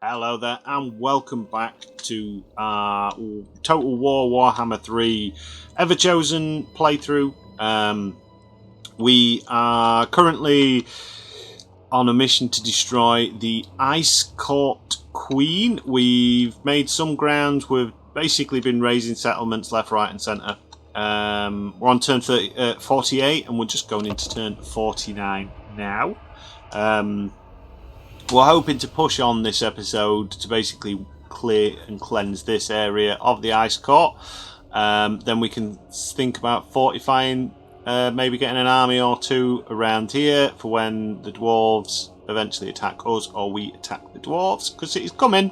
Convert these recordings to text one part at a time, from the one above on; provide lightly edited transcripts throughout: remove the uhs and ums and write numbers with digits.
Hello there, and welcome back to our Total War Warhammer 3 Everchosen playthrough. We are currently on a mission to destroy the Ice Court Queen. We've made some grounds. We've basically been raising settlements left, right, and centre. We're on turn 48, and we're just going into turn 49 now. We're hoping to push on this episode to basically clear and cleanse this area of the Ice Court. Then we can think about fortifying, maybe getting an army or two around here for when the dwarves eventually attack us or we attack the dwarves, because it is coming.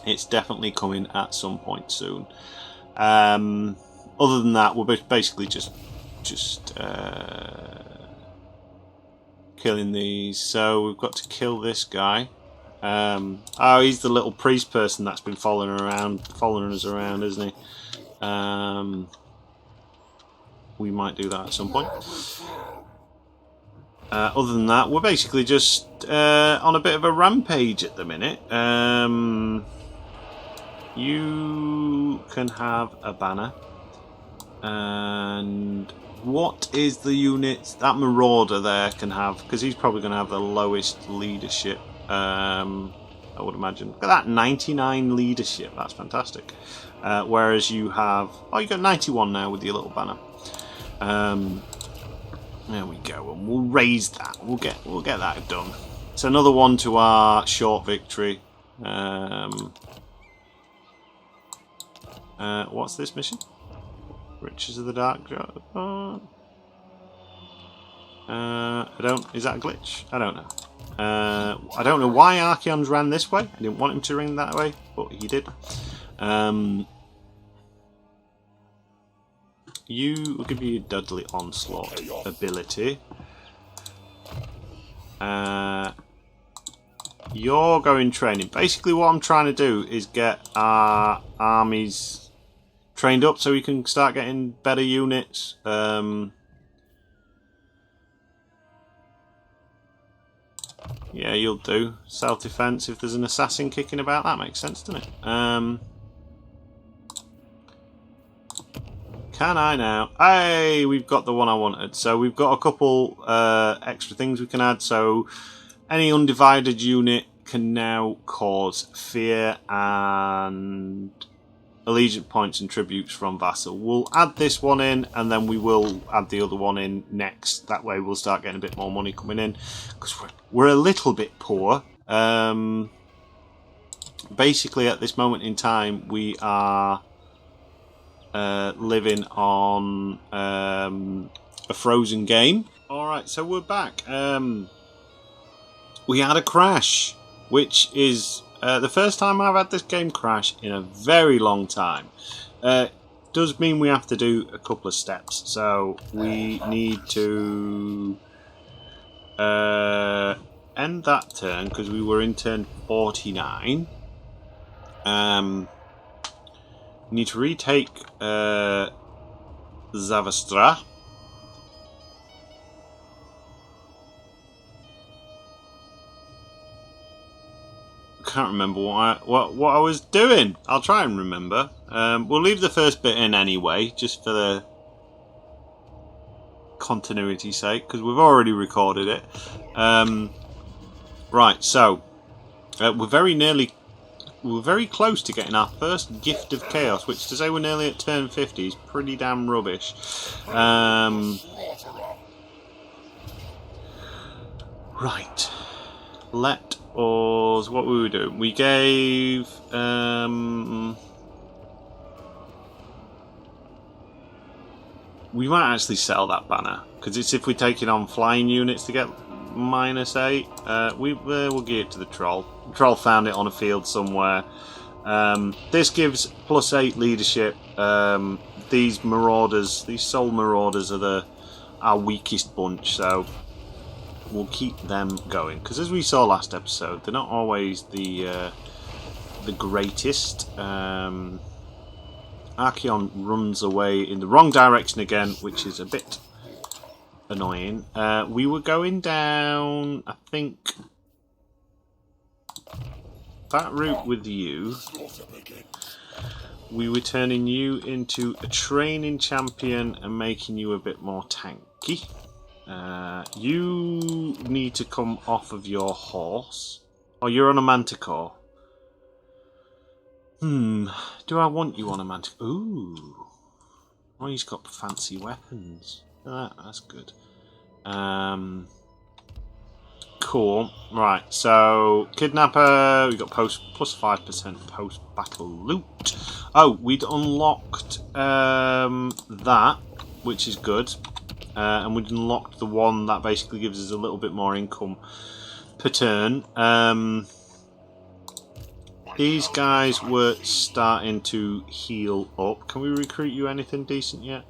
It's definitely coming at some point soon. Other than that, we're basically just killing these. So we've got to kill this guy. Oh, he's the little priest person that's been following us around, isn't he? We might do that at some point. Other than that, we're basically just on a bit of a rampage at the minute. You can have a banner. And what is the unit that Marauder there can have? Because he's probably going to have the lowest leadership, I would imagine. Look at that, 99 leadership. That's fantastic. Whereas you have... Oh, you got 91 now with your little banner. There we go. And we'll raise that. We'll get that done. It's another one to our short victory. What's this mission? Riches of the Dark. Is that a glitch? I don't know. I don't know why Archeons ran this way. I didn't want him to ring that way, but he did. Will give you Dudley Onslaught ability. You're going training. Basically, what I'm trying to do is get our armies trained up so we can start getting better units. Yeah, you'll do. Self-defense, if there's an assassin kicking about, that makes sense, doesn't it? Can I now? Hey, we've got the one I wanted. So we've got a couple extra things we can add. So any undivided unit can now cause fear and allegiance points and tributes from vassal. We'll add this one in, and then we will add the other one in next. That way we'll start getting a bit more money coming in, because we're a little bit poor. Basically at this moment in time we are living on a frozen game. Alright, so we're back. We had a crash, which is the first time I've had this game crash in a very long time. Does mean we have to do a couple of steps. So we need to end that turn because we were in turn 49. We need to retake Zavastra. Can't remember what I was doing. I'll try and remember. We'll leave the first bit in anyway, just for the continuity's sake, because we've already recorded it. Right, so we're very close to getting our first gift of chaos, which to say we're nearly at turn 50 is pretty damn rubbish. Right, let us, what were we doing? We gave we might actually sell that banner, because it's if we're taking on flying units to get -8. We'll give it to the troll. The troll found it on a field somewhere. This gives +8 leadership. These marauders, these soul marauders, are our weakest bunch, so we'll keep them going, because as we saw last episode, they're not always the greatest. Archeon runs away in the wrong direction again, which is a bit annoying. We were going down, I think, that route with you. We were turning you into a training champion and making you a bit more tanky. You need to come off of your horse. Oh, you're on a manticore. Do I want you on a manticore? Ooh. Oh, he's got fancy weapons. That's good. Cool. Right, so Kidnapper, we got plus 5% post-battle loot. Oh, we'd unlocked that, which is good. And we'd unlocked the one that basically gives us a little bit more income per turn. These guys were starting to heal up. Can we recruit you anything decent yet?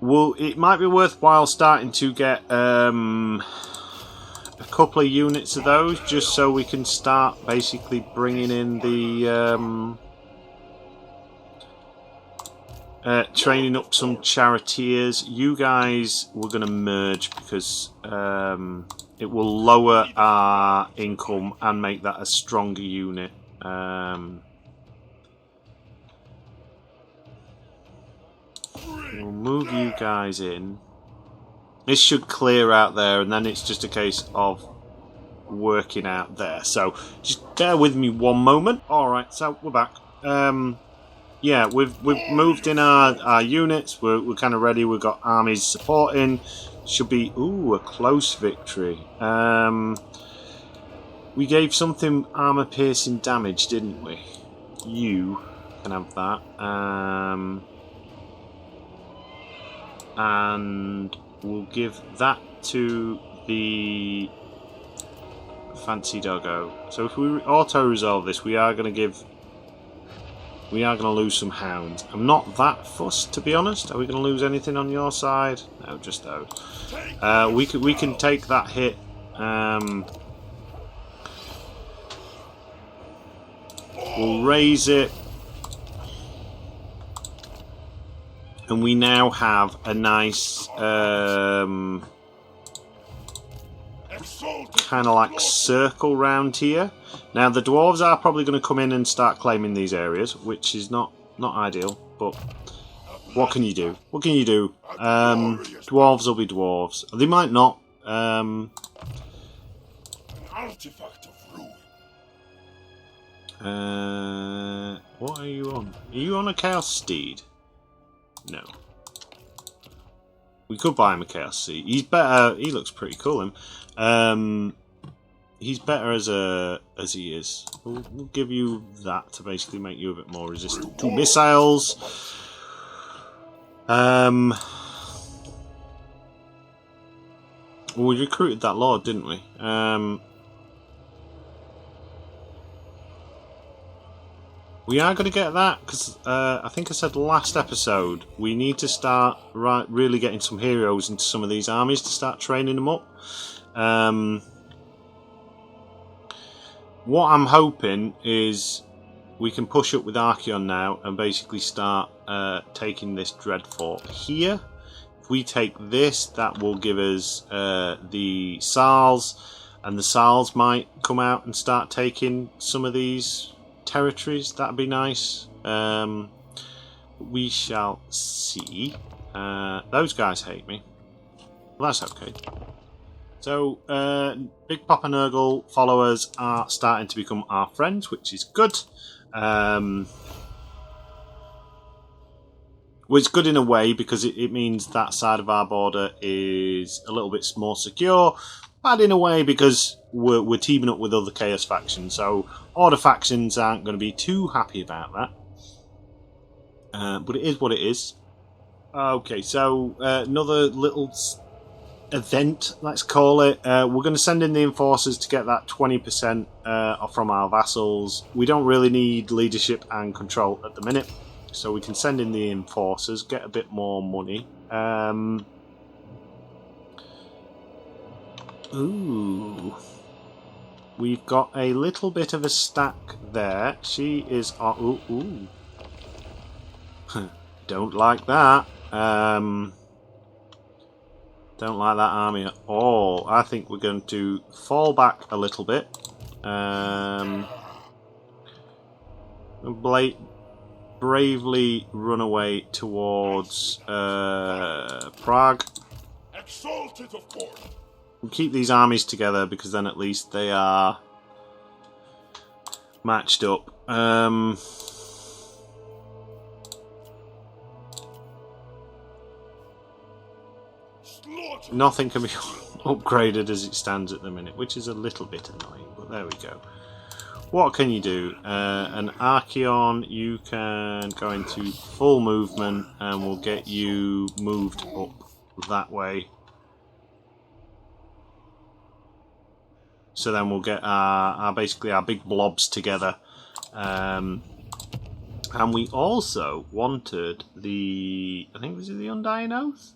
Well, it might be worthwhile starting to get a couple of units of those, just so we can start basically bringing in the training up some charioteers. You guys were going to merge because it will lower our income and make that a stronger unit. We'll move you guys in. This should clear out there, and then it's just a case of working out there. So just bear with me one moment. Alright, so we're back. Yeah, we've moved in our units. We're kind of ready. We've got armies supporting. Should be, ooh, a close victory. We gave something armor-piercing damage, didn't we? You can have that. And we'll give that to the fancy doggo. So if we auto-resolve this, we are going to lose some hounds. I'm not that fussed, to be honest. Are we going to lose anything on your side? No, just those. We can take that hit. We'll raise it. And we now have a nice kind of like circle round here. Now the dwarves are probably going to come in and start claiming these areas, which is not ideal, but what can you do? What can you do? Dwarves will be dwarves. They might not. An artifact of ruin. What are you on? Are you on a chaos steed? No. We could buy him a chaos steed. He's better. He looks pretty cool. Him. He's better as he is. We'll give you that to basically make you a bit more resistant to missiles. Well, we recruited that lord, didn't we? We are going to get that because I think I said last episode we need to start really getting some heroes into some of these armies to start training them up. What I'm hoping is we can push up with Archeon now and basically start taking this dread fort here. If we take this, that will give us the Sarls, and the Sarls might come out and start taking some of these territories. That'd be nice. We shall see. Those guys hate me. Well, that's okay. So, Big Papa Nurgle followers are starting to become our friends, which is good. Well, it's good in a way because it means that side of our border is a little bit more secure. Bad in a way because we're teaming up with other Chaos factions, so Order factions aren't going to be too happy about that. But it is what it is. Okay, so another little event, let's call it. We're going to send in the enforcers to get that 20% from our vassals. We don't really need leadership and control at the minute, so we can send in the enforcers, get a bit more money. Ooh, we've got a little bit of a stack there. She is ooh. Don't like that. Don't like that army at all. I think we're going to fall back a little bit. Bravely run away towards Prague. Exalted, of course. We'll keep these armies together because then at least they are matched up. Nothing can be upgraded as it stands at the minute, which is a little bit annoying, but there we go. What can you do? An Archeon, you can go into full movement and we'll get you moved up that way. So then we'll get our basically our big blobs together. And we also wanted the, I think this is the Undying Oath?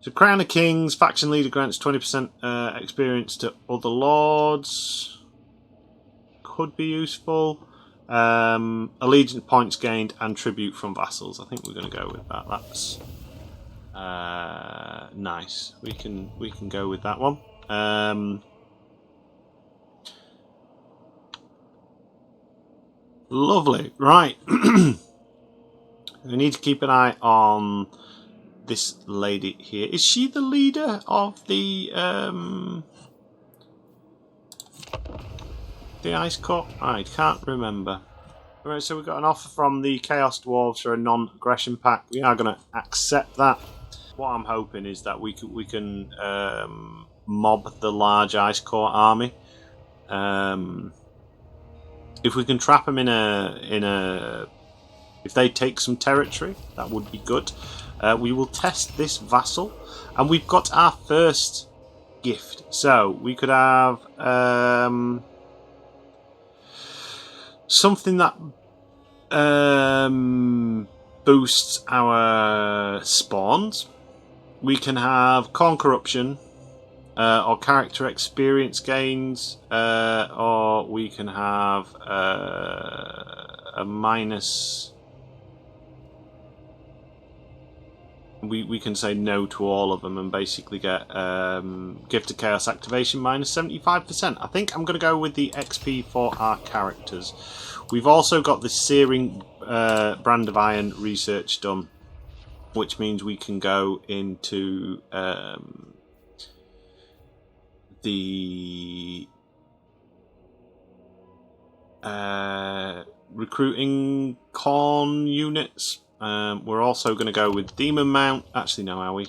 So Crown of Kings, faction leader grants 20% experience to other lords. Could be useful. Allegiance points gained and tribute from vassals. I think we're going to go with that. That's nice. We can go with that one. Lovely. Right. We need to keep an eye on this lady here. Is she the leader of the Ice Court? I can't remember. Alright, so we've got an offer from the Chaos Dwarves for a non-aggression pact. We are going to accept that. What I'm hoping is that we can mob the large Ice Court army. If we can trap them in a if they take some territory, that would be good. We will test this vassal, and we've got our first gift. So we could have something that boosts our spawns. We can have Corn Corruption, or character experience gains, or we can have a minus. We can say no to all of them and basically get Gift of Chaos activation minus 75%. I think I'm going to go with the XP for our characters. We've also got the Searing Brand of Iron research done, which means we can go into the recruiting corn units. We're also going to go with Demon Mount. Actually, no, are we?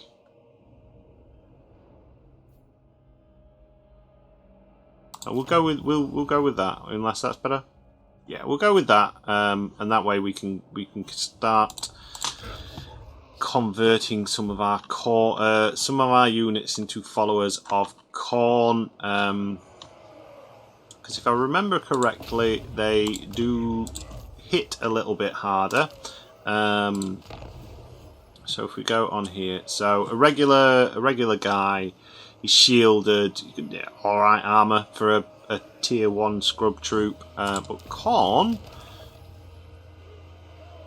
We'll go with that, unless that's better. Yeah, we'll go with that, and that way we can start converting some of our units into followers of Corn. Because if I remember correctly, they do hit a little bit harder. So if we go on here, so a regular guy, he's shielded, you can get alright armor for a tier 1 scrub troop, but Corn,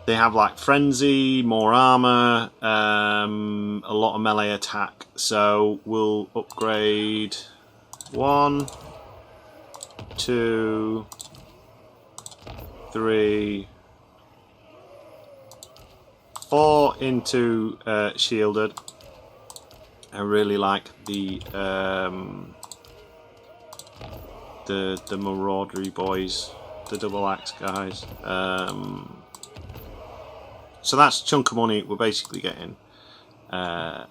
they have like frenzy, more armor, a lot of melee attack, so we'll upgrade 1, 2, 3, 4 into shielded. I really like the maraudery boys, the double axe guys. So that's a chunk of money. We're basically getting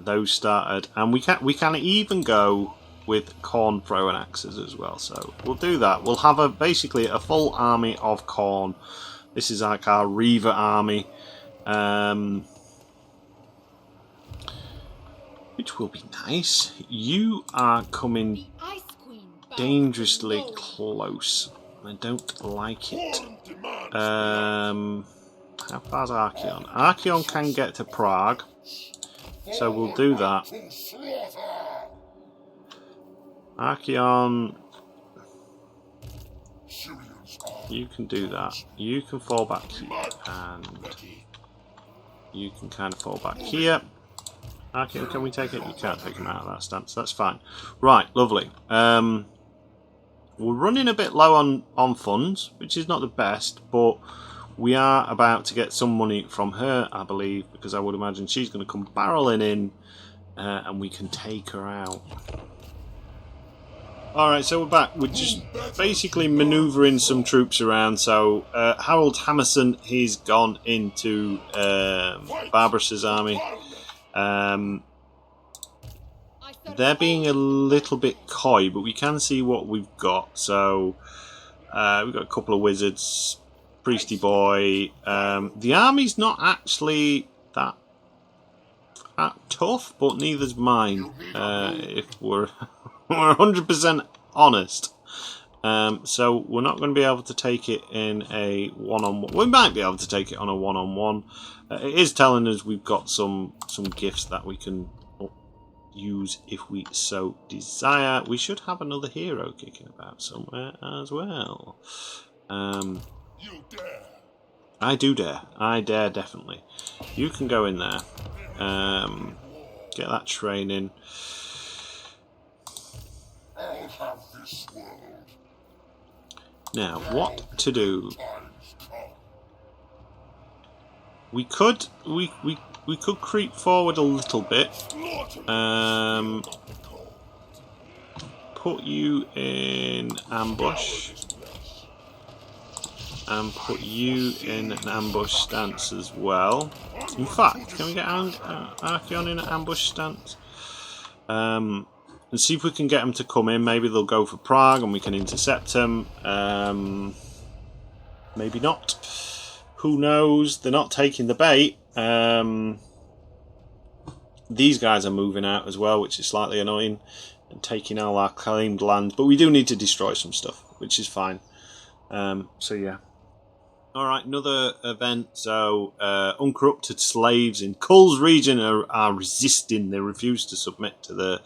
those started, and we can even go with corn throwing axes as well. So we'll do that. We'll have basically a full army of corn. This is like our Reaver army. Which will be nice. You are coming dangerously close. I don't like it. How far's Archeon? Archeon can get to Prague, so we'll do that. Archeon, you can do that. You can fall back here, and you can kind of fall back here. Archeon, can we take it? You can't take him out of that stance. That's fine. Right, lovely. We're running a bit low on funds, which is not the best, but we are about to get some money from her, I believe, because I would imagine she's going to come barreling in, and we can take her out. Alright, so we're back. We're just basically manoeuvring some troops around. So Harold Hammerson, he's gone into Barbarous' army. They're being a little bit coy, but we can see what we've got. So we've got a couple of wizards, priesty boy. The army's not actually that tough, but neither's mine. If we're 100% honest. So we're not going to be able to take it in a one-on-one. We might be able to take it on a one-on-one. It is telling us we've got some gifts that we can use if we so desire. We should have another hero kicking about somewhere as well. You dare. I do dare. I dare definitely. You can go in there. Get that training. I'll have this world. Now, what to do? Times come. We could creep forward a little bit. Slaughter. Put you in ambush. And put you in an ambush stance as well. In fact, can we get Archeon in an ambush stance? And see if we can get them to come in. Maybe they'll go for Prague and we can intercept them. Maybe not. Who knows? They're not taking the bait. These guys are moving out as well, which is slightly annoying, and taking all our claimed land. But we do need to destroy some stuff, which is fine. So yeah. Alright, another event. So, uncorrupted slaves in Kull's region are resisting. They refuse to submit to the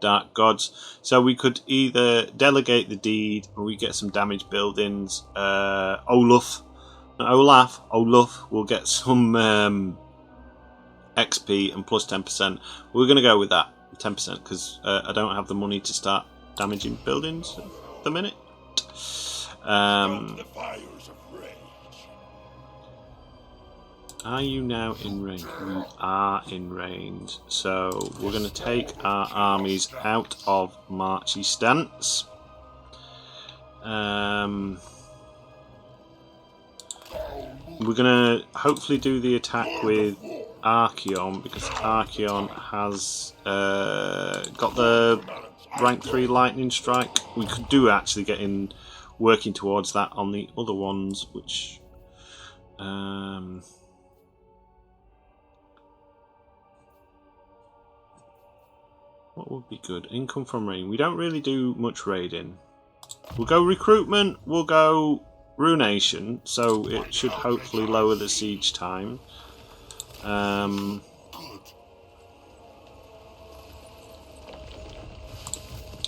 Dark Gods. So we could either delegate the deed, or we get some damaged buildings. Olaf will get some XP and plus 10%. We're going to go with that, 10%, because I don't have the money to start damaging buildings at the minute. The fires of rage. Are you now in range? We are in range. So we're going to take our armies out of marchy stance. We're going to hopefully do the attack with Archeon, because Archeon has got the rank 3 lightning strike. We could do actually get in working towards that on the other ones, which what would be good? Income from raiding. We don't really do much raiding. We'll go recruitment, we'll go ruination, so it should hopefully lower the siege time.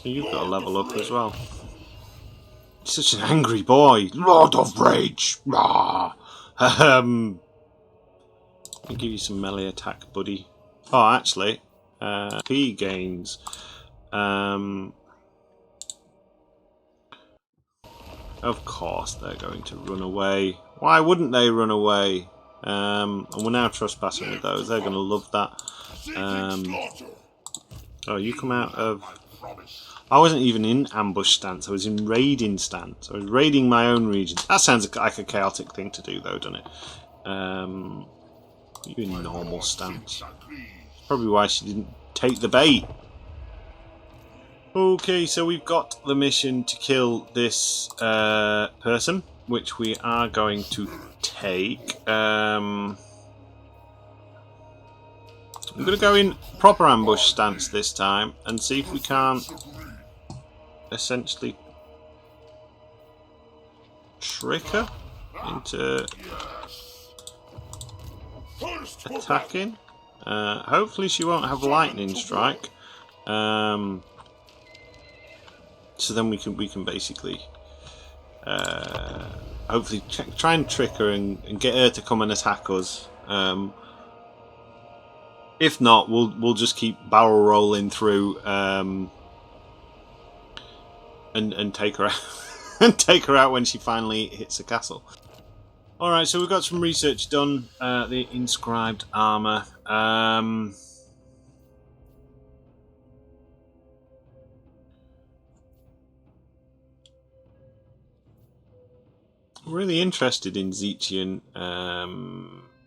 You've got to level up as well. Such an angry boy. Lord of Rage. Rah. I'll give you some melee attack, buddy. Oh, actually, P gains. Of course they're going to run away. Why wouldn't they run away? And we're now trespassing with those. They're going to love that. Oh, you come out of... I wasn't even in ambush stance. I was in raiding stance. I was raiding my own region. That sounds like a chaotic thing to do, though, doesn't it? You in normal stance. Probably why she didn't take the bait. Okay, so we've got the mission to kill this person, which we are going to take. I'm going to go in proper ambush stance this time and see if we can't essentially trick her into attacking. Hopefully she won't have lightning strike. So then we can basically hopefully try and trick her and get her to come and attack us. If not, we'll just keep barrel rolling through and take her out and take her out when she finally hits the castle. All right, so we've got some research done. The inscribed armor. Really interested in Zechian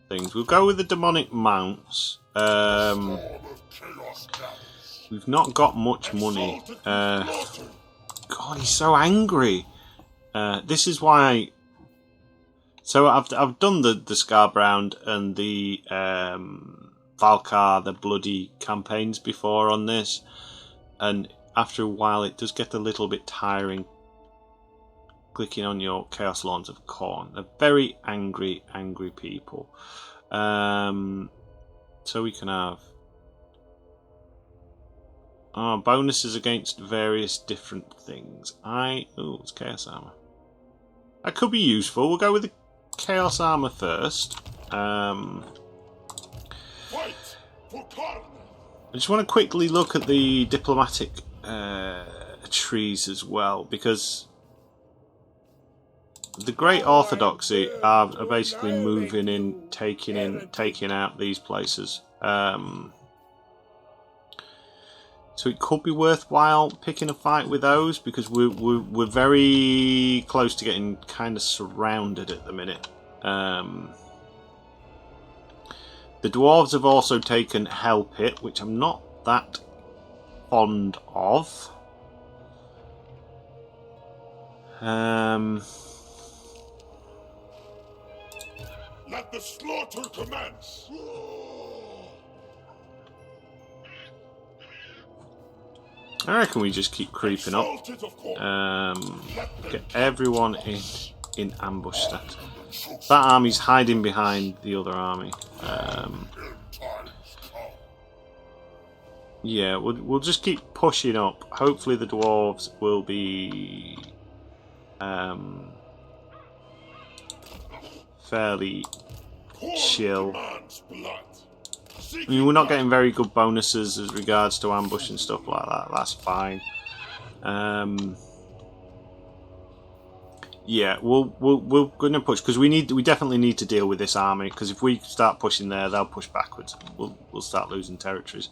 things. We'll go with the demonic mounts. We've not got much money. God, he's so angry. This is why. So I've done the Scarbound and the Valkar, the bloody campaigns before on this, and after a while it does get a little bit tiring. Clicking on your Chaos Lawns of Khorne. They're very angry people. So we can have bonuses against various different things. It's Chaos Armor. That could be useful. We'll go with the Chaos Armor first. I just want to quickly look at the diplomatic trees as well, because the Great Orthodoxy are basically moving in, taking out these places. So it could be worthwhile picking a fight with those, because we're very close to getting kind of surrounded at the minute. The dwarves have also taken Hell Pit, which I'm not that fond of. Let the slaughter commence! I reckon we just keep creeping up. Get everyone in ambush stat. That army's hiding behind the other army. Yeah, we'll just keep pushing up. Hopefully the dwarves will be fairly chill. I mean, we're not getting very good bonuses as regards to ambush and stuff like that. That's fine. Yeah, we're going to push, because we definitely need to deal with this army, because if we start pushing there, they'll push backwards. We'll start losing territories.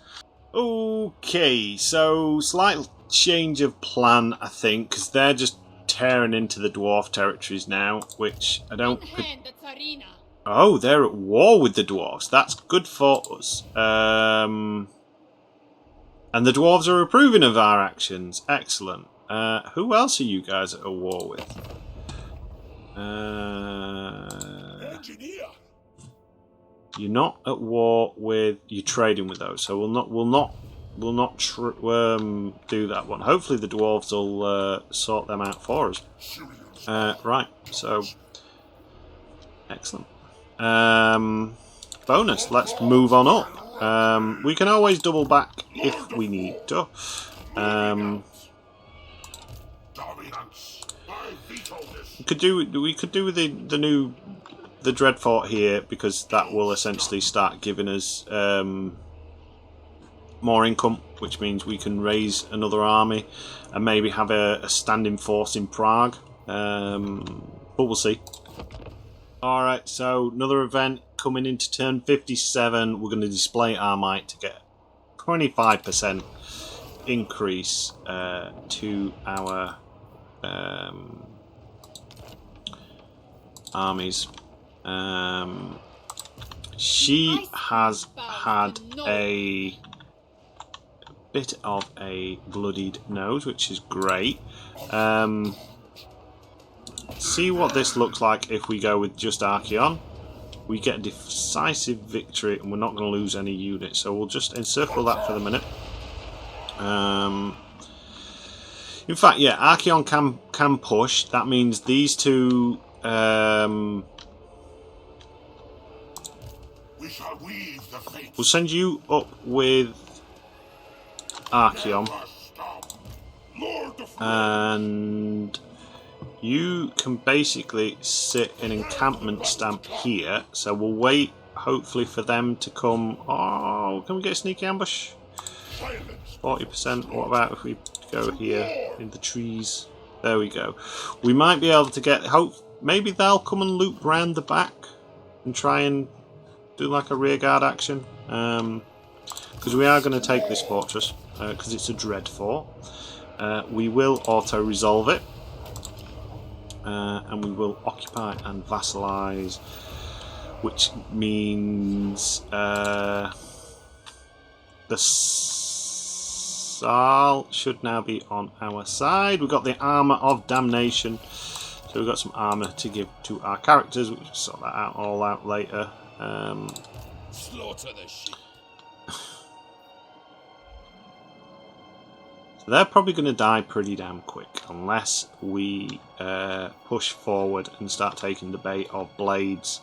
Okay, so slight change of plan, I think, because they're just tearing into the dwarf territories now, which I don't. Oh, they're at war with the dwarves. That's good for us. And the dwarves are approving of our actions. Excellent. Who else are you guys at war with? You're not at war with. You're trading with those, so we'll not do that one. Hopefully, the dwarves will sort them out for us. Right. So, excellent. Bonus. Let's move on up. We can always double back if we need to. We could do with the Dreadfort here, because that will essentially start giving us more income, which means we can raise another army and maybe have a standing force in Prague. But we'll see. Alright, so another event coming into turn 57. We're going to display our might to get 25% increase to our armies. She has had a bit of a bloodied nose, which is great. See what this looks like if we go with just Archaon. We get a decisive victory and we're not going to lose any units, so we'll just encircle that for the minute. In fact, yeah, Archaon can push. That means these two we'll send you up with Archaon, and you can basically sit an encampment stamp here. So we'll wait, hopefully, for them to come. Oh, can we get a sneaky ambush? 40%. What about if we go here? in the trees. There we go. We might be able to get... maybe they'll come and loop round the back and try and do like a rearguard action. Because we are going to take this fortress, because it's a dread fort. We will auto-resolve it. And we will occupy and vassalize, which means the Sal should now be on our side. We've got the armor of damnation, so we've got some armor to give to our characters. We'll just sort that all out later. Slaughter the sheep. So they're probably going to die pretty damn quick unless we push forward and start taking the bait of blades.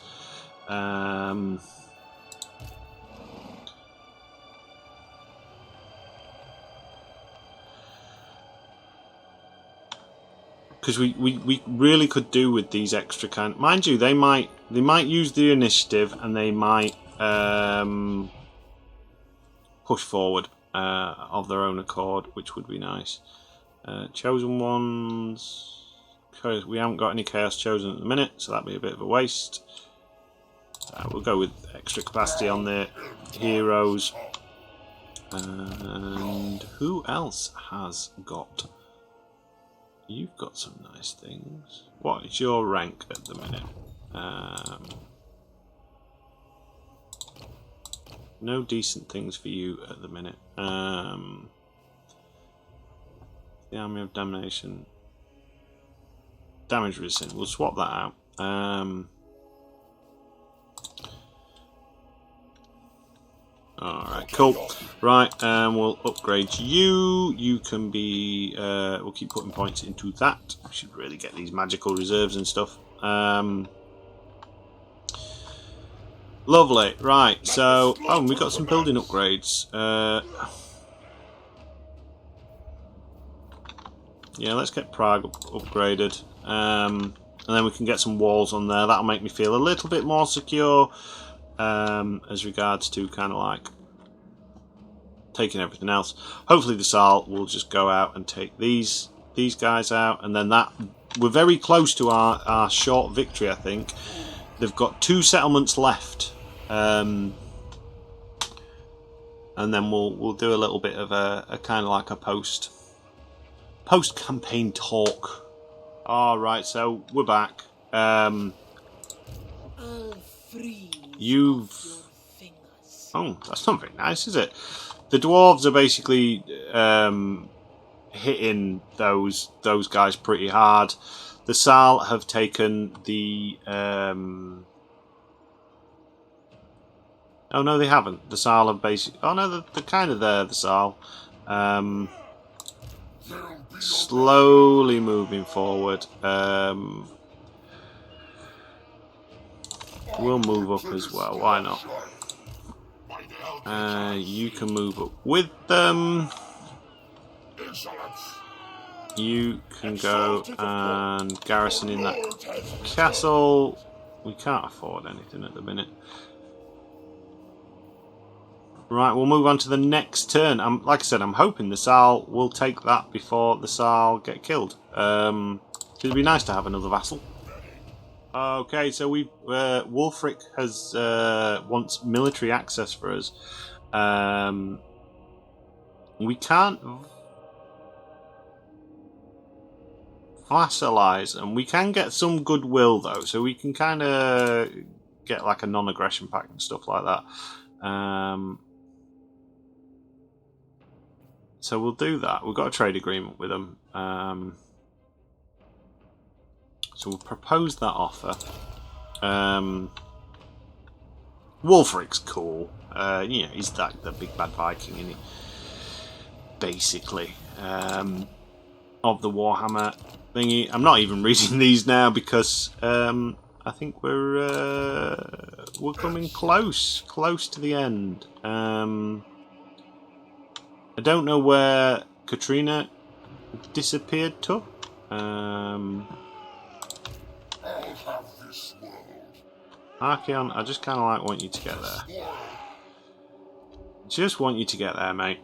Because we really could do with these extra kind. Mind you, they might use the initiative and they might push forward of their own accord, which would be nice. Chosen ones. We haven't got any Chaos Chosen at the minute, so that'd be a bit of a waste. We'll go with extra capacity on the heroes. And who else has got? You've got some nice things. What is your rank at the minute? No decent things for you at the minute. The Army of Damnation. Damage resistant. We'll swap that out. Alright, cool. Right, we'll upgrade you. You can be... we'll keep putting points into that. We should really get these magical reserves and stuff. Lovely. Right, so... Oh, we've got some building upgrades. Yeah, let's get Prague upgraded. And then we can get some walls on there. That'll make me feel a little bit more secure. As regards to kind of like taking everything else. Hopefully the Sal will just go out and take these guys out, and then that we're very close to our short victory. I think they've got 2 settlements left, and then we'll do a little bit of a kind of like a post campaign talk. All right, so we're back. Oh, that's not very nice, is it? The dwarves are basically hitting those guys pretty hard. The Sal have taken the... Oh no, they haven't. The Sal have basically... Oh no, they're kind of there, the Sal. Slowly moving forward. We'll move up as well, why not? You can move up with them. You can go and garrison in that castle. We can't afford anything at the minute. Right, we'll move on to the next turn. Like I said, I'm hoping the Sal will take that before the Sal get killed. It'd be nice to have another vassal. Okay, so we Wulfric has wants military access for us. We can't vassalize them. We can get some goodwill though, so we can kind of get like a non-aggression pact and stuff like that. So we'll do that. We've got a trade agreement with them. So we'll propose that offer. Wulfric's cool. You know, he's the big bad Viking, isn't he? Basically. Of the Warhammer thingy. I'm not even reading these now because I think we're coming close to the end. I don't know where Katrina disappeared to. Archeon, I just kind of like want you to get there. Just want you to get there, mate.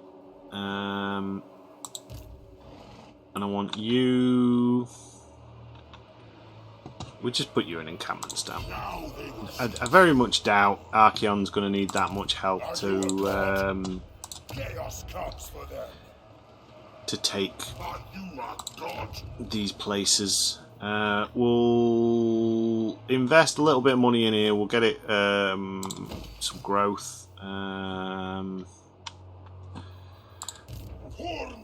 And I want you... We'll just put you in encampments down. I very much doubt Archeon's going to need that much help to Chaos comes for them. take But you are God. these places. We'll invest a little bit of money in here. We'll get it some growth. Horn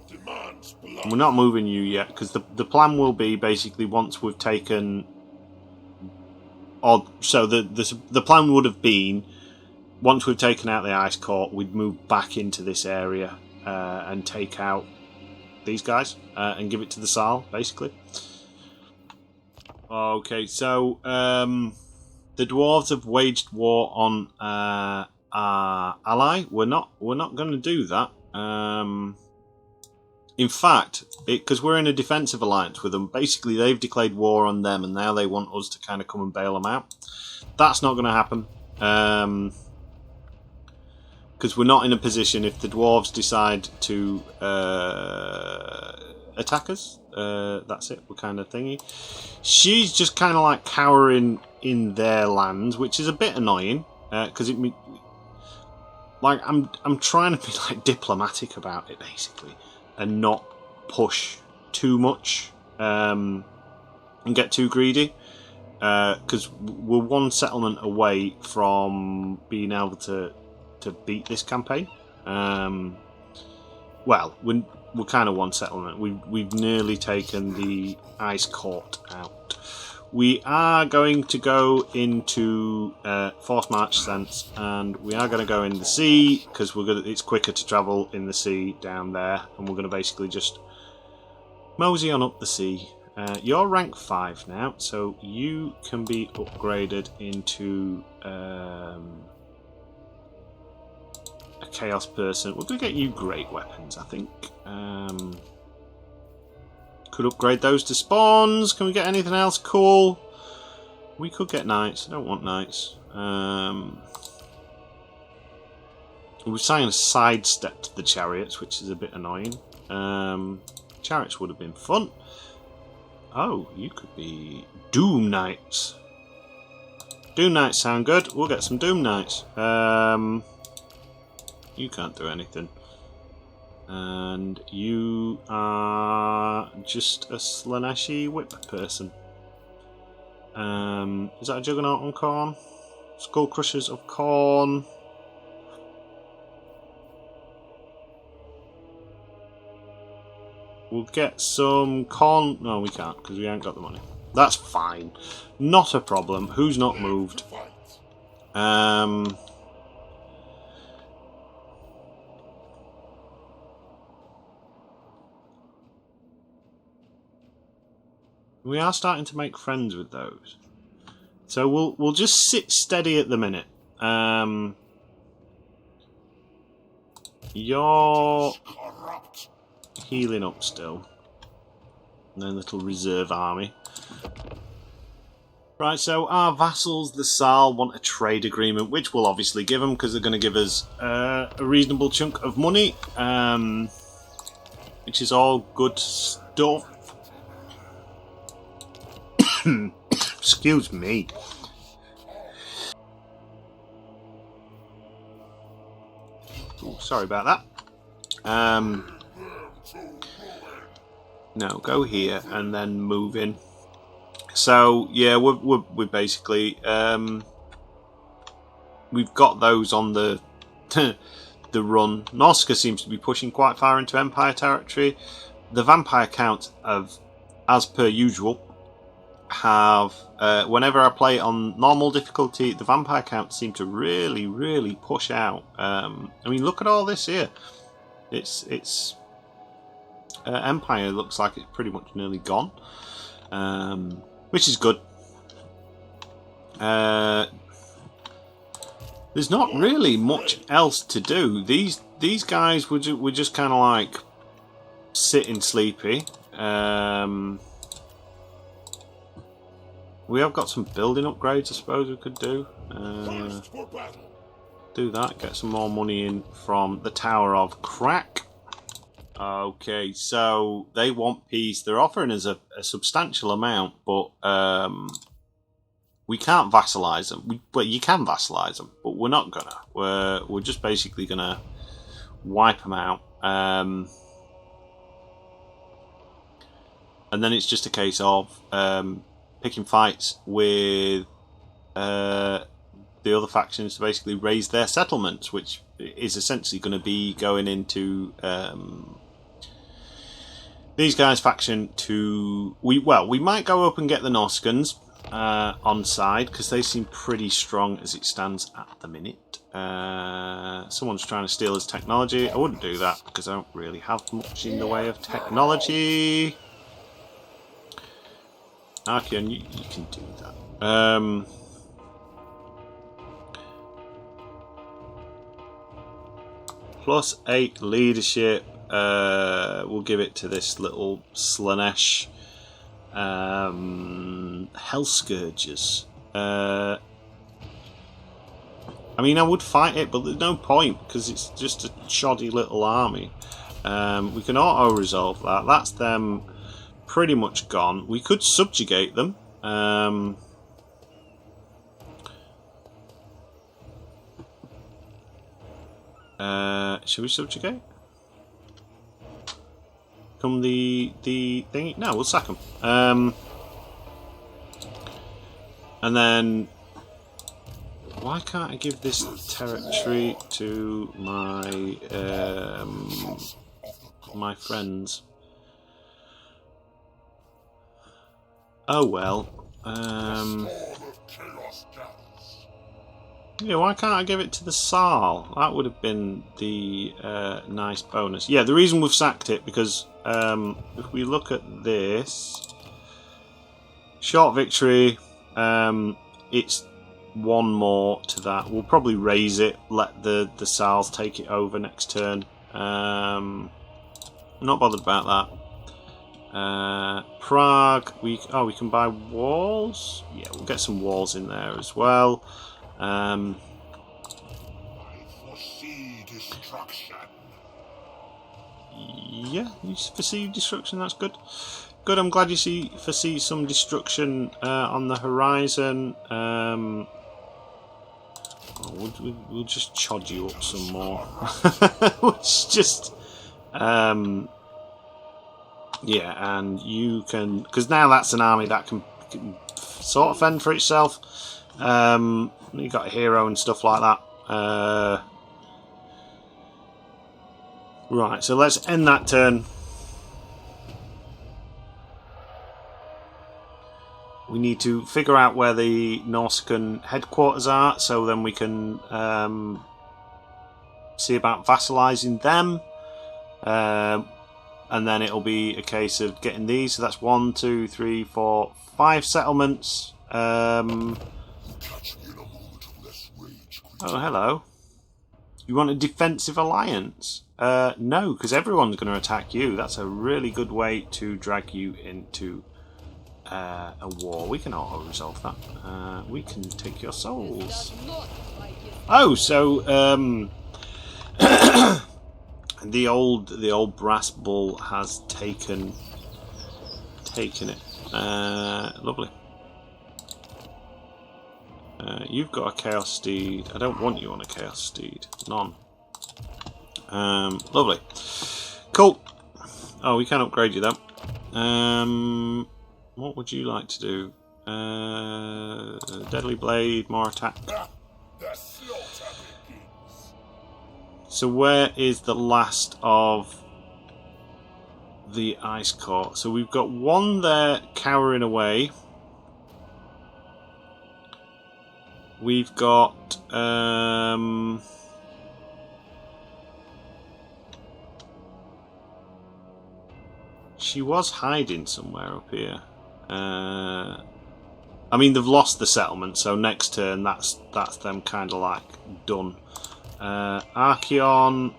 demands blood. We're not moving you yet because the plan will be basically once we've taken. So the plan would have been once we've taken out the ice court, we'd move back into this area and take out these guys and give it to the Saal, basically. Okay, so the dwarves have waged war on our ally. We're not going to do that. In fact, because we're in a defensive alliance with them, basically they've declared war on them, and now they want us to kind of come and bail them out. That's not going to happen. Because we're not in a position, if the dwarves decide to attack us, that's it, we're kind of thingy. She's just kind of like cowering in their lands, which is a bit annoying, because it like I'm trying to be like diplomatic about it basically, and not push too much and get too greedy, because we're one settlement away from being able to beat this campaign. Well, we're kind of one settlement. We've nearly taken the ice court out. We are going to go into forced march sense, and we are going to go in the sea because it's quicker to travel in the sea down there, and we're going to basically just mosey on up the sea. You're rank 5 now, so you can be upgraded into a chaos person. We're going to get you great weapons, I think. Could upgrade those to spawns. Can we get anything else cool? We could get knights. I don't want knights. We're saying a sidestep to the chariots, which is a bit annoying. Chariots would have been fun. Oh, you could be Doom Knights. Doom Knights sound good. We'll get some Doom Knights. You can't do anything. And you are just a Slaneshi whip person. Is that a Juggernaut on Khorne? Skull Crushers of Khorne. We'll get some Khorne. No, we can't because we ain't got the money. That's fine. Not a problem. Who's not moved? We are starting to make friends with those, so we'll just sit steady at the minute. You're healing up still, and then little reserve army. Right, so our vassals, the Saal, want a trade agreement, which we'll obviously give them because they're going to give us a reasonable chunk of money, which is all good stuff. Excuse me. Ooh, sorry about that. No, go here and then move in. So yeah, we're basically we've got those on the the run. Nausicaa seems to be pushing quite far into Empire territory. The vampire count of, as per usual, have whenever I play on normal difficulty, the vampire counts seem to really push out. I mean, look at all this here. It's Empire looks like it's pretty much nearly gone, which is good. There's not really much else to do. These guys were just kind of like sitting sleepy. We have got some building upgrades, I suppose we could do. Do that, get some more money in from the Tower of Crack. Okay, so they want peace. They're offering us a substantial amount, but we can't vassalize them. But you can vassalize them, but we're not gonna. We're just basically gonna wipe them out. And then it's just a case of picking fights with the other factions to basically raise their settlements, which is essentially going to be going into these guys' faction to... We might go up and get the Norskans on side, because they seem pretty strong as it stands at the minute. Someone's trying to steal his technology. I wouldn't do that, because I don't really have much in the way of technology. Archeon, you can do that. +8 leadership. We'll give it to this little Slanesh. Hell Scourgers. I mean, I would fight it, but there's no point because it's just a shoddy little army. We can auto-resolve that. That's them pretty much gone. We could subjugate them. Should we subjugate? Come the thing? No, we'll sack them. And then why can't I give this territory to my my friends? Oh well. Yeah, why can't I give it to the Sarl? That would have been the nice bonus. Yeah, the reason we've sacked it because if we look at this, short victory, it's one more to that. We'll probably raise it, let the Sarls take it over next turn. Not bothered about that. Prague, we can buy walls. Yeah, we'll get some walls in there as well. I foresee destruction. Yeah, you foresee destruction. That's good. Good. I'm glad you foresee some destruction on the horizon. We'll just chod you up some more. Which just yeah, and you can, because now that's an army that can sort of fend for itself. You got a hero and stuff like that. Right, so let's end that turn. We need to figure out where the Norscan headquarters are, so then we can see about vassalizing them. And then it'll be a case of getting these. So that's 1, 2, 3, 4, 5 settlements. Oh, hello. You want a defensive alliance? No, because everyone's going to attack you. That's a really good way to drag you into a war. We can auto-resolve that. We can take your souls. Oh, so the old brass bull has taken it. Lovely. You've got a chaos steed. I don't want you on a chaos steed. None. Lovely. Cool. Oh, we can upgrade you though. What would you like to do? Deadly blade, more attack. So where is the last of the ice court? So we've got one there cowering away. We've got she was hiding somewhere up here. I mean, they've lost the settlement, so next turn that's them kind of like done. Archeon.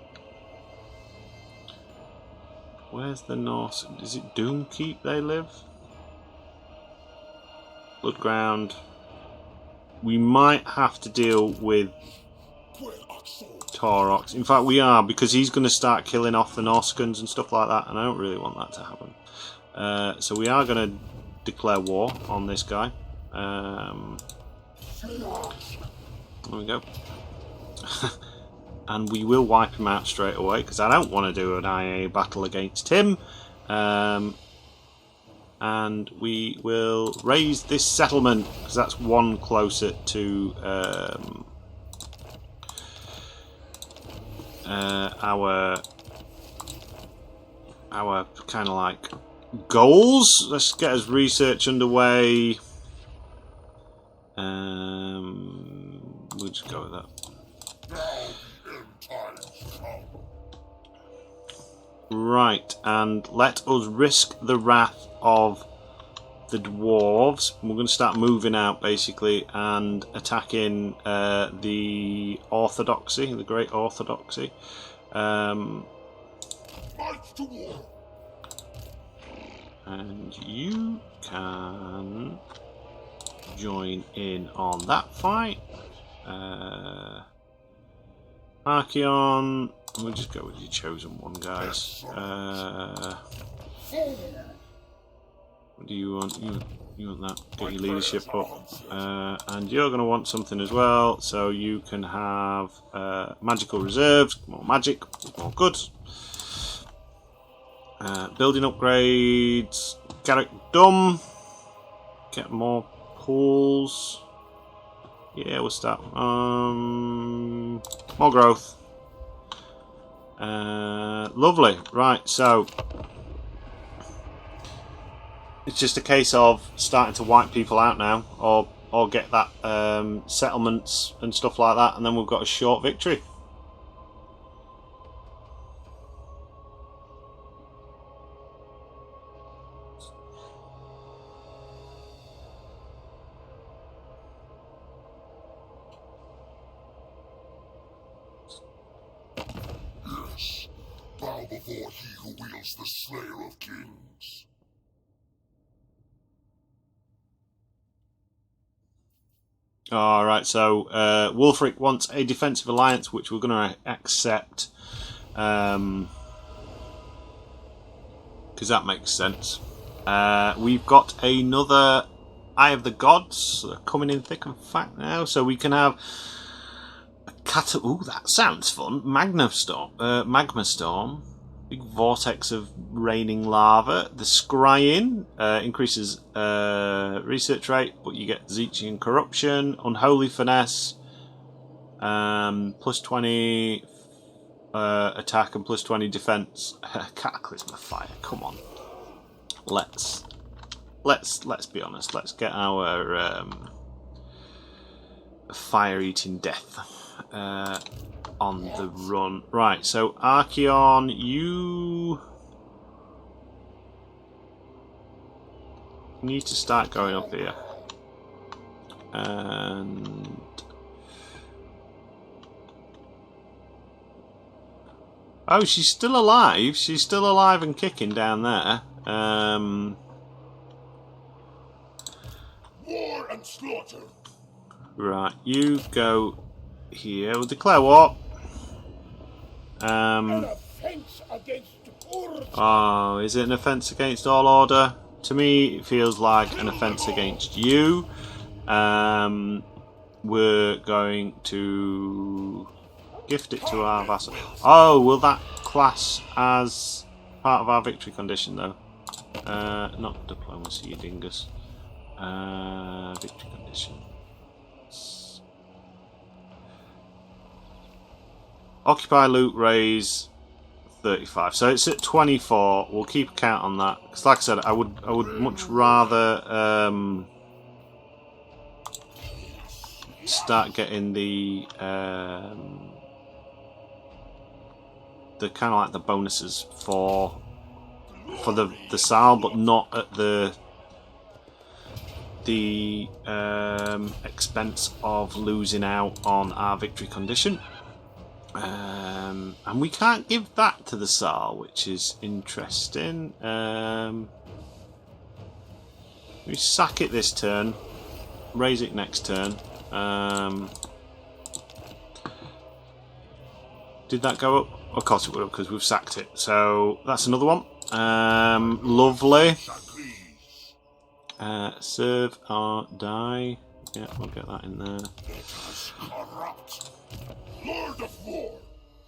Where's the Norse? Is it Doomkeep they live? Bloodground. We might have to deal with Taurox. In fact, we are, because he's going to start killing off the Norscans and stuff like that, and I don't really want that to happen. So we are going to declare war on this guy. There we go. And we will wipe him out straight away, because I don't want to do an IA battle against him. And we will raise this settlement, because that's one closer to our kind of like goals. Let's get his research underway. We'll just go with that. Right, and let us risk the wrath of the dwarves. We're going to start moving out basically and attacking the Orthodoxy, the Great Orthodoxy. And you can join in on that fight. Archeon, we'll just go with your chosen one, guys. What do you want? You want that? Get your leadership up. And you're going to want something as well, so you can have magical reserves, more magic, more good. Building upgrades, Garrick Dumb, get more pools. Yeah, we'll start. More growth. Lovely. Right, so it's just a case of starting to wipe people out now, or get that settlements and stuff like that, and then we've got a short victory. Bow before he who wields the Slayer of Kings. Alright, so Wulfric wants a defensive alliance, which we're going to accept. Because that makes sense. We've got another Eye of the Gods coming in thick and fat now, so we can have ooh, that sounds fun. Magma Storm. Big vortex of raining lava. The Scrying increases research rate, but you get Zechian Corruption. Unholy Finesse. Plus 20 attack and plus 20 defense. Cataclysm of Fire. Come on. Let's be honest. Let's get our fire-eating death on the run. Right, so Archeon, you need to start going up here. And oh, she's still alive. She's still alive and kicking down there. War and slaughter. Right, you go here. We'll declare war. An offense against Urza. Oh, is it an offence against all order? To me, it feels like an offence against you. We're going to gift it to our vassal. Oh, will that class as part of our victory condition, though? Not diplomacy, you dingus. Victory condition. Occupy, loot, raise 35. So it's at 24. We'll keep a count on that. Because like I said, I would much rather start getting the kind of like the bonuses for the Sal, but not at the expense of losing out on our victory condition. And we can't give that to the Sal, which is interesting. We sack it this turn, raise it next turn. Did that go up? Of course it would have, because we've sacked it. So that's another one. Lovely. Serve or die. Yeah, we'll get that in there.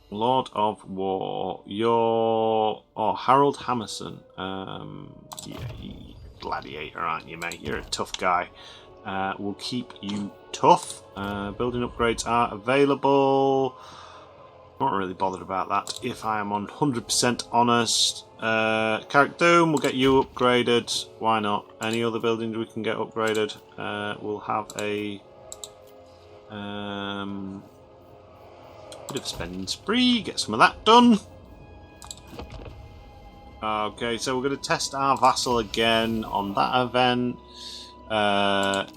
Lord of War. You're... Oh, Harold Hammerson. Yeah, you gladiator, aren't you, mate? You're a tough guy. We'll keep you tough. Building upgrades are available. Not really bothered about that, if I am 100% honest. Carrick Doom, we'll get you upgraded. Why not? Any other buildings we can get upgraded? We'll have a bit of a spending spree. Get some of that done. Okay, so we're going to test our vassal again on that event.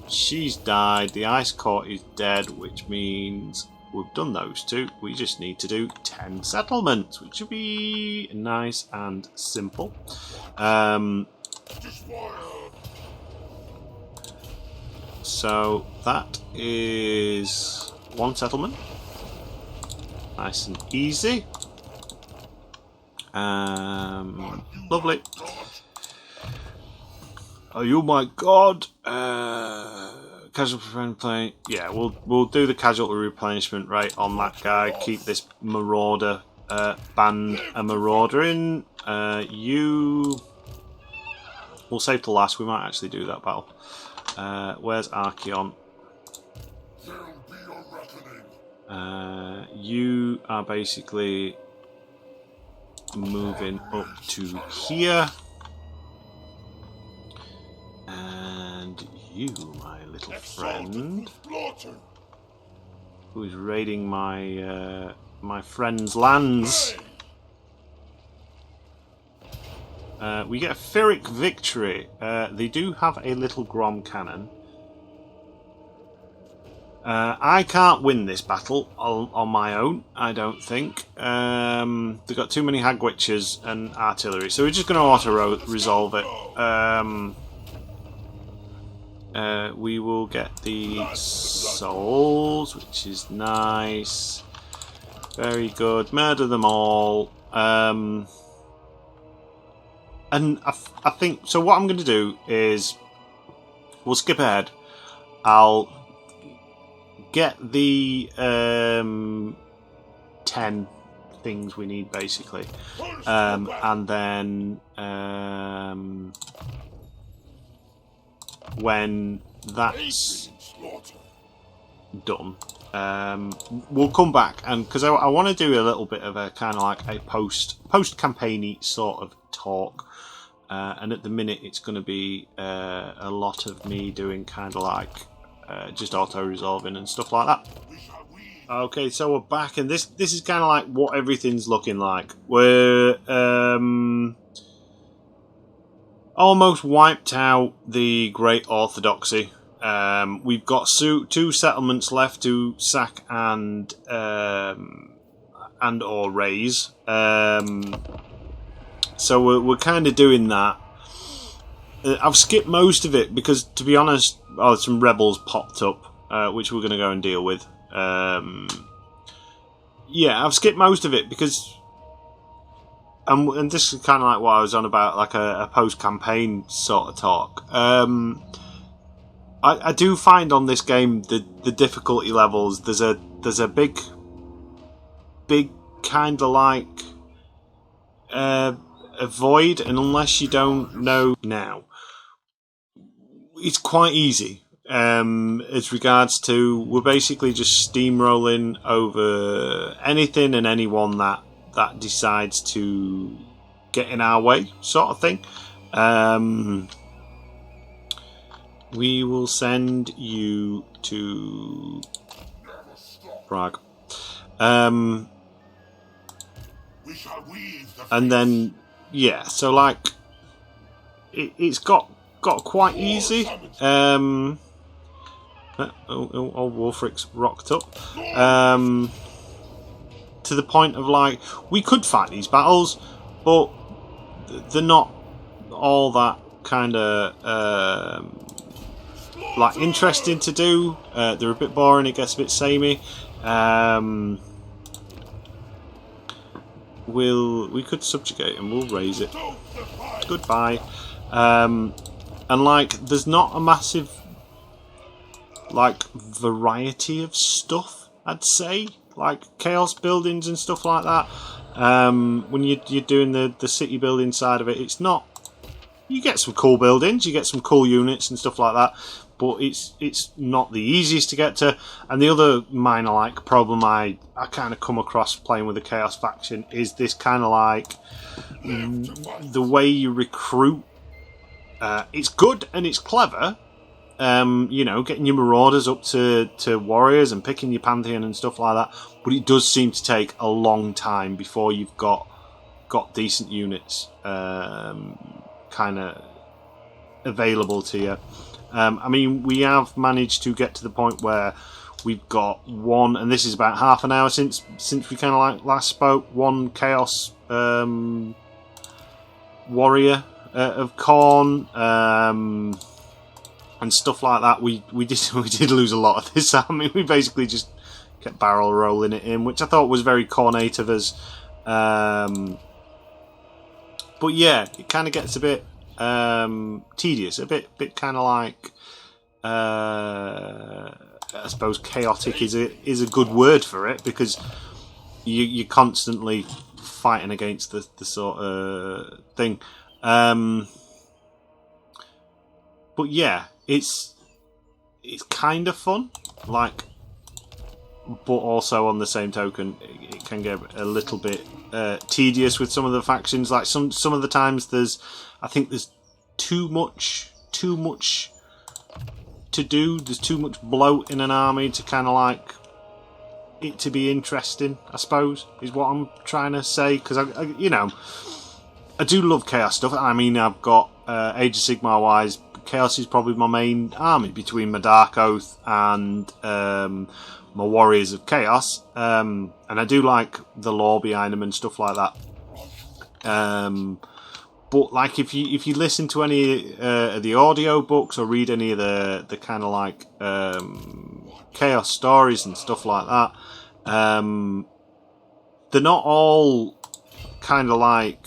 She's died. The Ice Court is dead, which means we've done those two. We just need to do 10 settlements, which should be nice and simple. So that is one settlement. Nice and easy. Lovely. Oh my god! Casualty replenishment. Yeah, we'll do the casualty replenishment rate on that guy. Keep this marauder band a marauder in. You. We'll save to last. We might actually do that battle. Where's Archeon? You are basically moving up to here. And you, my little friend, who is raiding my my friend's lands. We get a Pyrrhic victory. They do have a little Grom cannon. I can't win this battle on my own, I don't think. They've got too many Hag Witches and artillery, so we're just going to auto-resolve it. We will get the souls, which is nice. Very good. Murder them all. And I think... So what I'm going to do is... We'll skip ahead. I'll get the 10 things we need, basically. And then... when that's done, we'll come back, and because I want to do a little bit of a kind of like a post campaigny sort of talk, and at the minute it's going to be a lot of me doing kind of like just auto resolving and stuff like that. Okay, so we're back, and this is kind of like what everything's looking like. We're almost wiped out the Great Orthodoxy. We've got two settlements left to sack and or raise. So we're kind of doing that. I've skipped most of it because, to be honest, some rebels popped up, which we're going to go and deal with. Yeah, I've skipped most of it because... And this is kind of like what I was on about, like a post-campaign sort of talk. I do find on this game the difficulty levels. There's a big kind of like a void, and unless you don't know now, it's quite easy. As regards to, we're basically just steamrolling over anything and anyone that decides to get in our way, sort of thing. We will send you to Prague. And then, yeah, so like, it's got quite easy. Old Wolfric's rocked up. To the point of like, we could fight these battles, but they're not all that kind of like interesting to do. They're a bit boring. It gets a bit samey. we could subjugate and we'll raise it. Goodbye. And like, there's not a massive like variety of stuff, I'd say, like chaos buildings and stuff like that. When you're doing the city building side of it, it's not. You get some cool buildings, you get some cool units and stuff like that, but it's not the easiest to get to. And the other minor like problem I kind of come across playing with the Chaos faction is this kind of like the way you recruit. It's good and it's clever, you know, getting your Marauders up to Warriors and picking your Pantheon and stuff like that, but it does seem to take a long time before you've got decent units kind of available to you. I mean, we have managed to get to the point where we've got one, and this is about half an hour since we kind of like last spoke, one Chaos warrior of Khorne and stuff like that. We did lose a lot of this army. We basically just kept barrel rolling it in, which I thought was very Khornate of us. But yeah, it kind of gets a bit tedious, a bit kind of like I suppose chaotic is a good word for it, because you're constantly fighting against the sort of thing. But yeah, it's kind of fun, like, but also on the same token, it can get a little bit tedious with some of the factions. Like some of the times, I think there's too much to do. There's too much bloat in an army to kind of like it to be interesting, I suppose, is what I'm trying to say. Because I you know, I do love Chaos stuff. I mean, I've got Age of Sigmar wise, Chaos is probably my main army between my Dark Oath and my Warriors of Chaos, and I do like the lore behind them and stuff like that. But like, if you listen to any of the audio books or read any of the kind of like Chaos stories and stuff like that, they're not all kind of like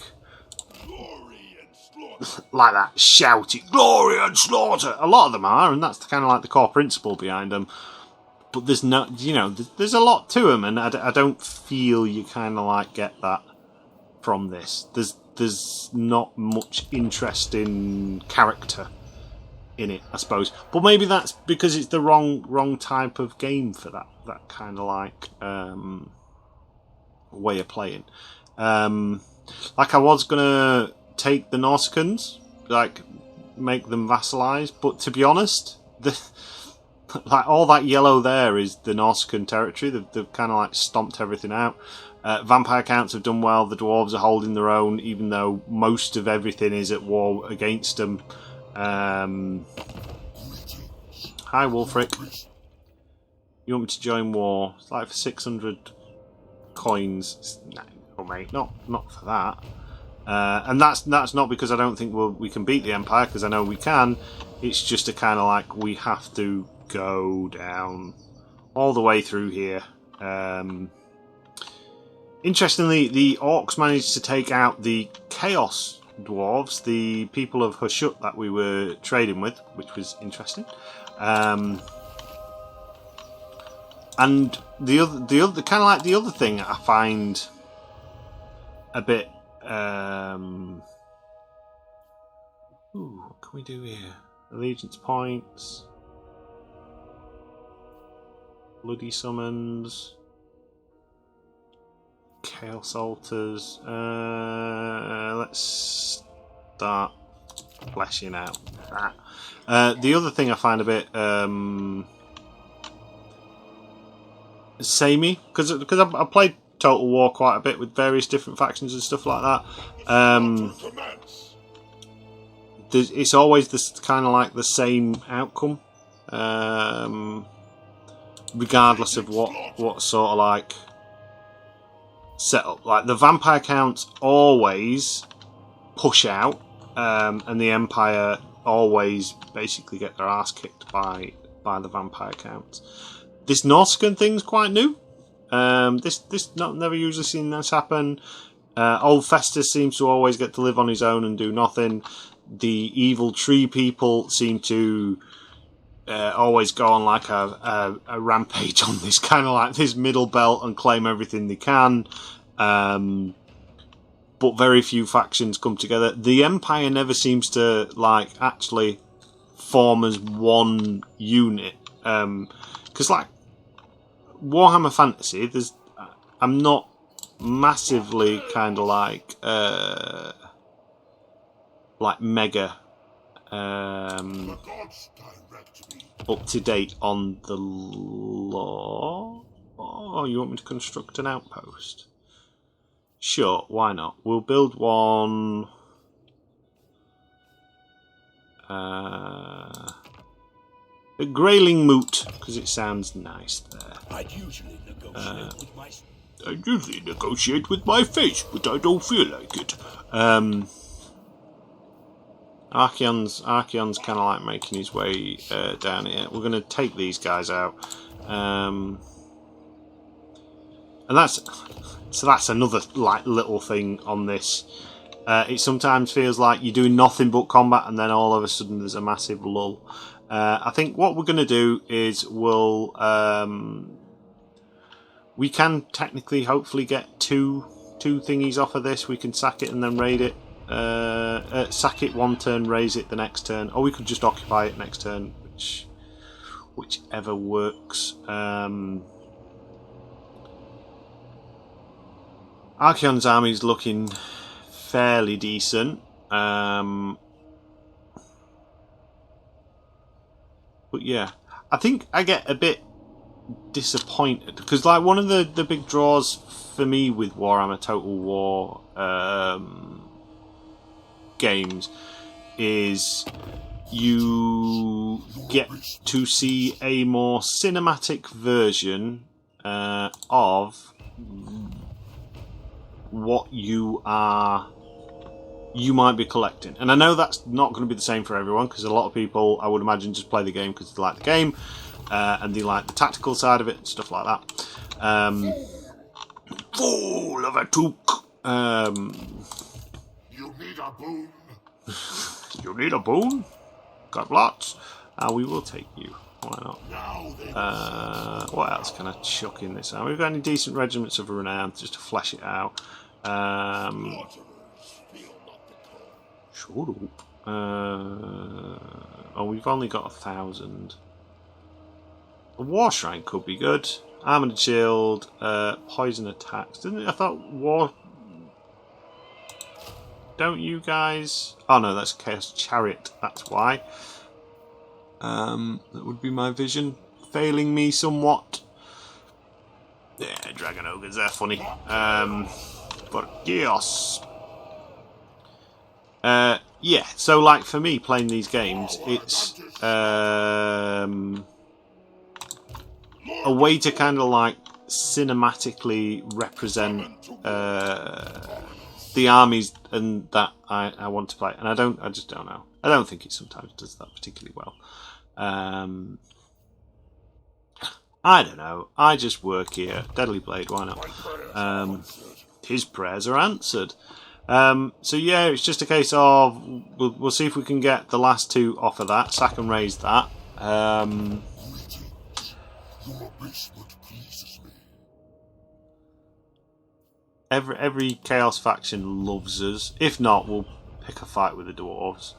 that shouty glory and slaughter. A lot of them are, and that's kind of like the core principle behind them. But there's no, you know, there's a lot to them, and I don't feel you kind of like get that from this. There's not much interesting character in it, I suppose. But maybe that's because it's the wrong type of game for that kind of like way of playing. Like, I was gonna take the Nausicaans, like make them vassalize, but to be honest, like all that yellow there is the Nausicaan territory. They've kind of like stomped everything out. Vampire counts have done well. The dwarves are holding their own, even though most of everything is at war against them. Hi, Wolfric. You want me to join war? It's like for 600 coins. No, mate, not for that. And that's not because I don't think we can beat the Empire, because I know we can. It's just a kind of like, we have to go down all the way through here. Interestingly, the Orcs managed to take out the Chaos Dwarves, the people of Hushut that we were trading with, which was interesting. And the other kind of like the other thing I find a bit. What can we do here? Allegiance points, bloody summons, chaos altars. Let's start fleshing out that. The other thing I find a bit samey, because I played Total War quite a bit with various different factions and stuff like that. It's always this kind of like the same outcome, regardless of what sort of like setup. Like the vampire counts always push out, and the Empire always basically get their ass kicked by the vampire counts. This Nausicaan thing's quite new. This never usually seen this happen. Old Festus seems to always get to live on his own and do nothing. The evil tree people seem to always go on like a rampage on this kind of like this middle belt and claim everything they can. But very few factions come together. The Empire never seems to like actually form as one unit. Because like Warhammer Fantasy, I'm not massively kind of like mega up to date on the law. Oh, you want me to construct an outpost? Sure, why not? We'll build one. At Grayling Moot, because it sounds nice there. I'd usually negotiate with my face, but I don't feel like it. Archeon's kind of like making his way down here. We're going to take these guys out. And that's another like little thing on this. It sometimes feels like you're doing nothing but combat, and then all of a sudden there's a massive lull. I think what we're going to do is we can technically, hopefully, get two thingies off of this. We can sack it and then raid it. Sack it one turn, raise it the next turn, or we could just occupy it next turn, whichever works. Archeon's army's looking fairly decent. But yeah, I think I get a bit disappointed because like one of the big draws for me with Warhammer Total War games is you get to see a more cinematic version of what you might be collecting. And I know that's not going to be the same for everyone, because a lot of people, I would imagine, just play the game because they like the game and they like the tactical side of it and stuff like that. Fool of a took. You need a boon. You need a boon? Got lots. We will take you. Why not? What else can I chuck in this? We've got any decent regiments of renown just to flesh it out. Shut up. Oh, we've only got 1,000. A war shrine could be good. Armoured shield, poison attacks. Didn't it? I thought war. Don't you guys? Oh no, that's Chaos Chariot. That's why. That would be my vision failing me somewhat. Yeah, Dragon Ogres, they're funny. But Chaos. Yeah, so like for me playing these games, it's a way to kind of like cinematically represent the armies and that I want to play, and I just don't know. I don't think it sometimes does that particularly well. I don't know. I just work here. Deadly Blade, why not? His prayers are answered. So yeah, it's just a case of we'll see if we can get the last two off of that, sack and raise that. Every Chaos faction loves us. If not, we'll pick a fight with the dwarves.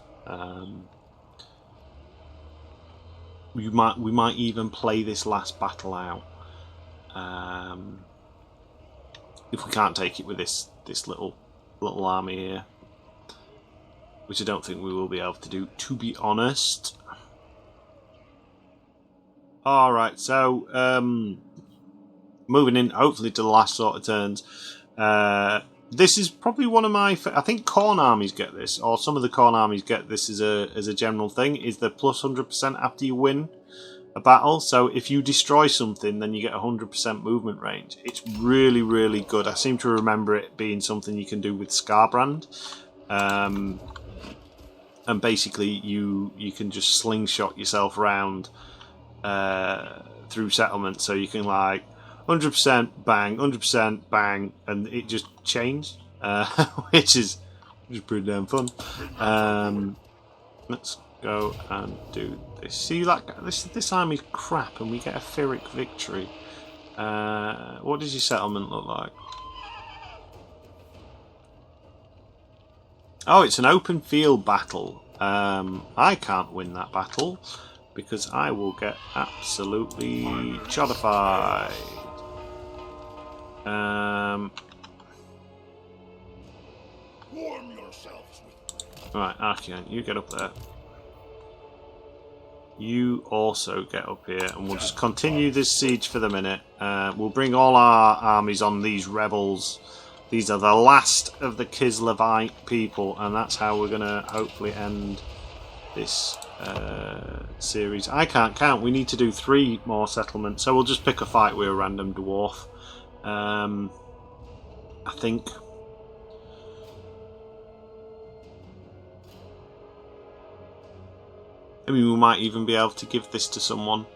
We might even play this last battle out. If we can't take it with this little army here, which I don't think we will be able to do, to be honest. Alright, so moving in hopefully to the last sort of turns. This is probably one of my I think Khorne armies get this, or some of the Khorne armies get this as a general thing, is the plus 100% after you win a battle. So if you destroy something, then you get 100% movement range. It's really, really good. I seem to remember it being something you can do with Scarbrand. And basically you can just slingshot yourself around through settlements, so you can like 100% bang, 100% bang, and it just changed. which is pretty damn fun. Let's go and do this. See, like this army's crap, and we get a Pyrrhic victory. What does your settlement look like? Oh, it's an open field battle. I can't win that battle because I will get absolutely chodified. Warm yourselves with Right, Archeon, you get up there. You also get up here, and we'll just continue this siege for the minute. We'll bring all our armies on these rebels. These are the last of the Kislevite people, and that's how we're going to hopefully end this series. I can't count. We need to do 3 more settlements, so we'll just pick a fight with a random dwarf. I think. I mean, we might even be able to give this to someone.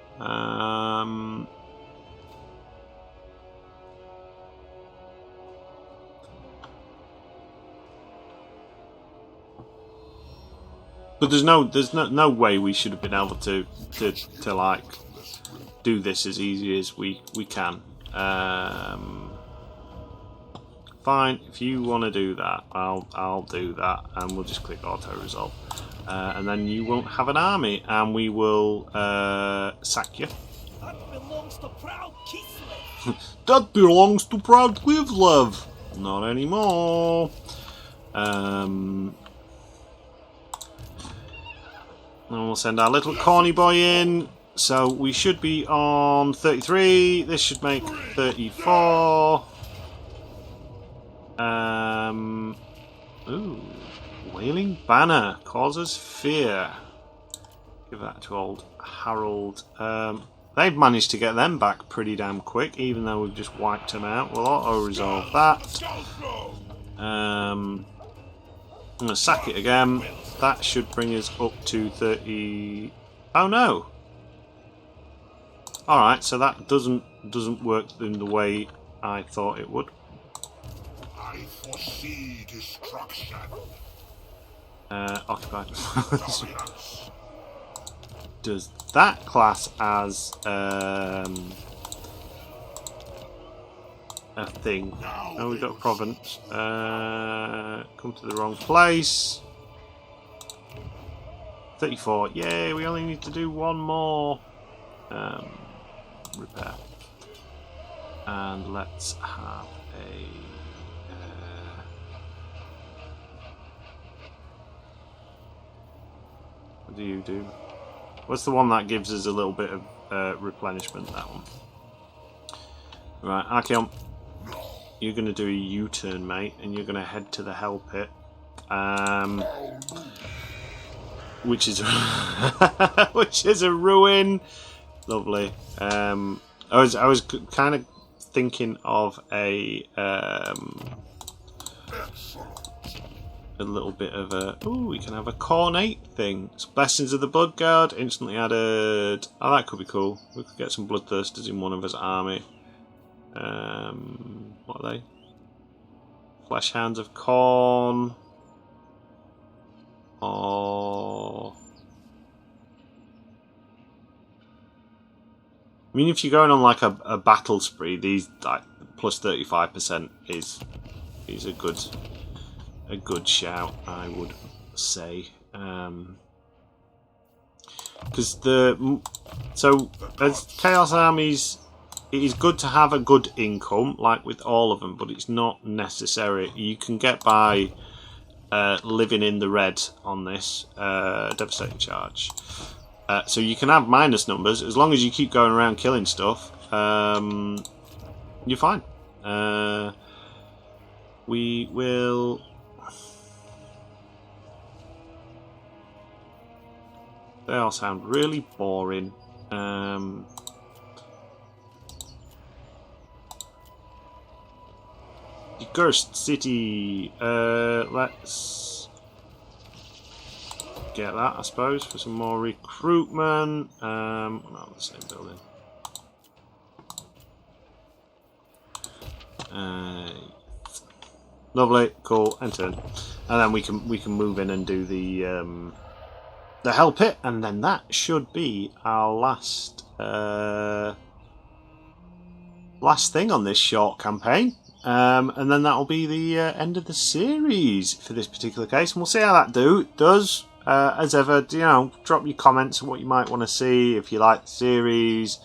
But there's no way we should have been able to like do this as easy as we can. Fine, if you want to do that, I'll do that, and we'll just click auto resolve, and then you won't have an army, and we will sack you. That belongs to proud Kislev. That belongs to proud Kislev. Not anymore. And we'll send our little corny boy in. So we should be on 33. This should make 34. Ooh, Wailing Banner causes fear. Give that to old Harold. They've managed to get them back pretty damn quick, even though we've just wiped them out. We'll auto-resolve that. I'm going to sack it again. That should bring us up to 30... Oh no! Alright, so that doesn't work in the way I thought it would. I foresee destruction. Occupied. Does that class as a thing? Oh, we've got a province. Come to the wrong place. 34. Yay, we only need to do one more. Repair. And let's have a... what do you do? What's the one that gives us a little bit of replenishment? That one. Right, Archeon. You're going to do a U-turn, mate, and you're going to head to the Hell Pit. Which is which is a ruin. Lovely. I was kind of thinking of a little bit of a... Ooh, we can have a Cornate thing. It's Blessings of the Blood Guard, instantly added. Oh, that could be cool. We could get some Bloodthirsters in one of his army. What are they? Flesh Hounds of Corn. Or... I mean, if you're going on like a battle spree, these like plus 35% is a good shout, I would say. Because as Chaos armies, it is good to have a good income, like with all of them, but it's not necessary. You can get by living in the red on this devastating charge. So you can have minus numbers as long as you keep going around killing stuff. You're fine. We will. They all sound really boring. The Cursed City. Let's get that, I suppose, for some more recruitment. Not the same building. Lovely, cool, and turn. And then we can move in and do the hell pit, and then that should be our last thing on this short campaign. And then that'll be the end of the series for this particular case, and we'll see how that does. As ever, drop your comments on what you might want to see if you like the series.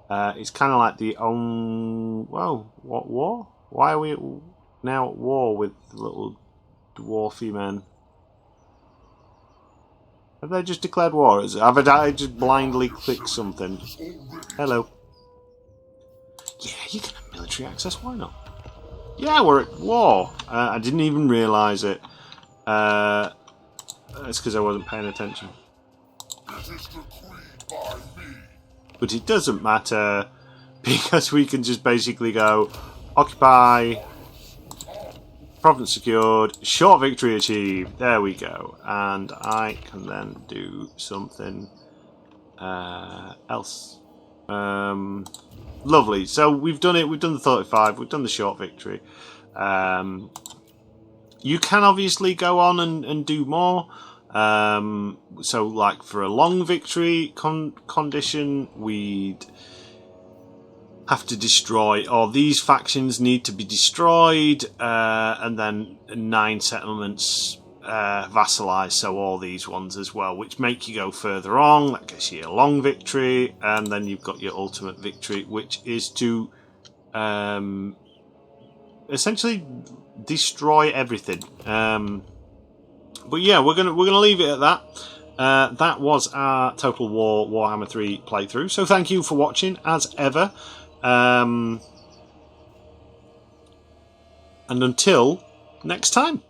It's kind of like the what war? Why are we now at war with little dwarfy men? Have they just declared war? Have I just blindly clicked something? Hello. Yeah, you can have military access. Why not? Yeah, we're at war. I didn't even realise it. It's because I wasn't paying attention. But it doesn't matter, because we can just basically go, occupy, province secured, short victory achieved. There we go. And I can then do something else. Lovely. So we've done it. We've done the 35. We've done the short victory. You can obviously go on and do more. So like for a long victory condition, we'd have to destroy, or these factions need to be destroyed, and then 9 settlements vassalize, so all these ones as well, which make you go further on. That gets you a long victory, and then you've got your ultimate victory, which is to essentially destroy everything. But yeah, we're gonna leave it at that. That was our Total War Warhammer 3 playthrough. So thank you for watching, as ever. And until next time.